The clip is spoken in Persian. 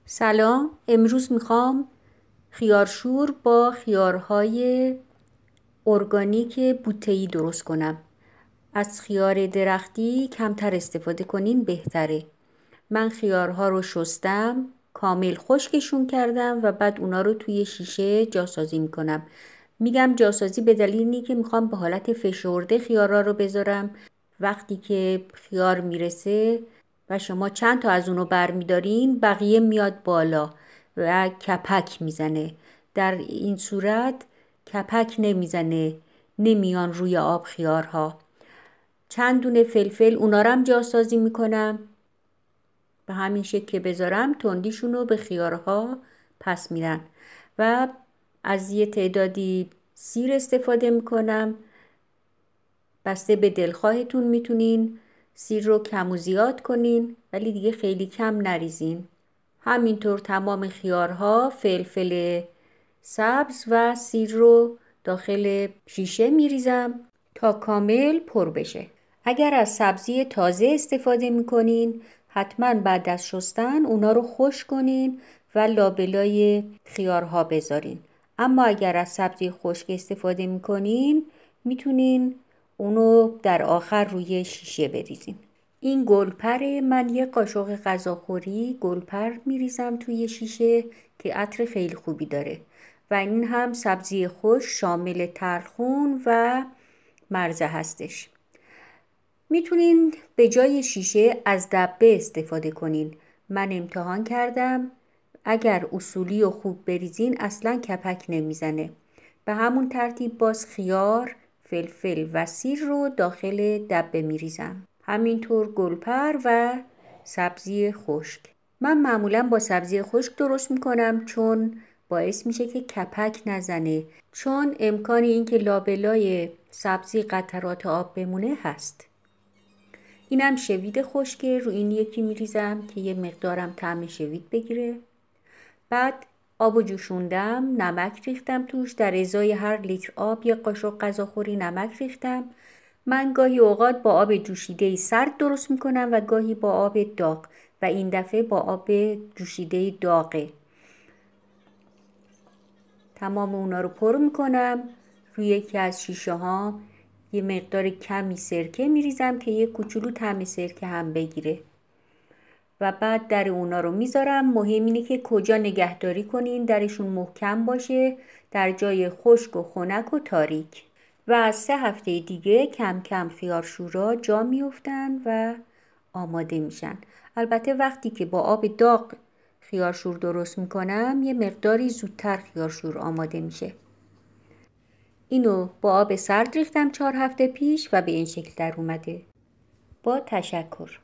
سلام. امروز میخوام خیارشور با خیارهای ارگانیک بوته‌ای درست کنم. از خیار درختی کمتر استفاده کنین بهتره. من خیارها رو شستم، کامل خشکشون کردم و بعد اونا رو توی شیشه جاسازی میکنم. میگم جاسازی به دلیل اینه که میخوام به حالت فشرده خیارها رو بذارم. وقتی که خیار میرسه و شما چند تا از اونو برمیدارین، بقیه میاد بالا و کپک میزنه. در این صورت کپک نمیزنه، نمیان روی آب خیارها. چند دونه فلفل، اونا رو هم جاسازی میکنم. به همین شکل که بذارم تندیشون رو به خیارها پس میدن. و از یه تعدادی سیر استفاده میکنم. بسته به دلخواهتون میتونین سیر رو کم و زیاد کنین، ولی دیگه خیلی کم نریزین. همینطور تمام خیارها، فلفل سبز و سیر رو داخل شیشه میریزم تا کامل پر بشه. اگر از سبزی تازه استفاده میکنین، حتما بعد از شستن اونا رو خشک کنین و لابلای خیارها بذارین. اما اگر از سبزی خشک استفاده میکنین، میتونین اونو در آخر روی شیشه بریزین. این گلپر، من یه قاشق غذاخوری گلپر میریزم توی شیشه که عطر خیلی خوبی داره. و این هم سبزی خشک شامل ترخون و مرزه هستش. میتونین به جای شیشه از دبه استفاده کنین. من امتحان کردم، اگر اصولی و خوب بریزین اصلا کپک نمیزنه. به همون ترتیب باز خیار، فلفل و سیر رو داخل دبه میریزم. همینطور گلپر و سبزی خشک. من معمولا با سبزی خشک درست میکنم چون باعث میشه که کپک نزنه، چون امکان این که لابلای سبزی قطرات آب بمونه هست. اینم شوید خشکه، رو این یکی میریزم که یه مقدارم طعم شوید بگیره. بعد آبو جوشوندم، نمک ریختم توش. در ازای هر لیتر آب یک قاشق غذاخوری نمک ریختم. من گاهی اوقات با آب جوشیده سرد درست میکنم و گاهی با آب داغ و این دفعه با آب جوشیده داغه. تمام اونا رو پر میکنم. روی یکی از شیشه ها یه مقدار کمی سرکه میریزم که یه کوچولو طعم سرکه هم بگیره. و بعد در اونا رو میذارم. مهم اینه که کجا نگهداری کنین، درشون محکم باشه، در جای خشک و خنک و تاریک. و از 3 هفته دیگه کم کم خیارشورا جا میافتن و آماده میشن. البته وقتی که با آب داغ خیارشور درست میکنم، یه مقداری زودتر خیارشور آماده میشه. اینو با آب سرد ریختم 4 هفته پیش و به این شکل در اومده. با تشکر.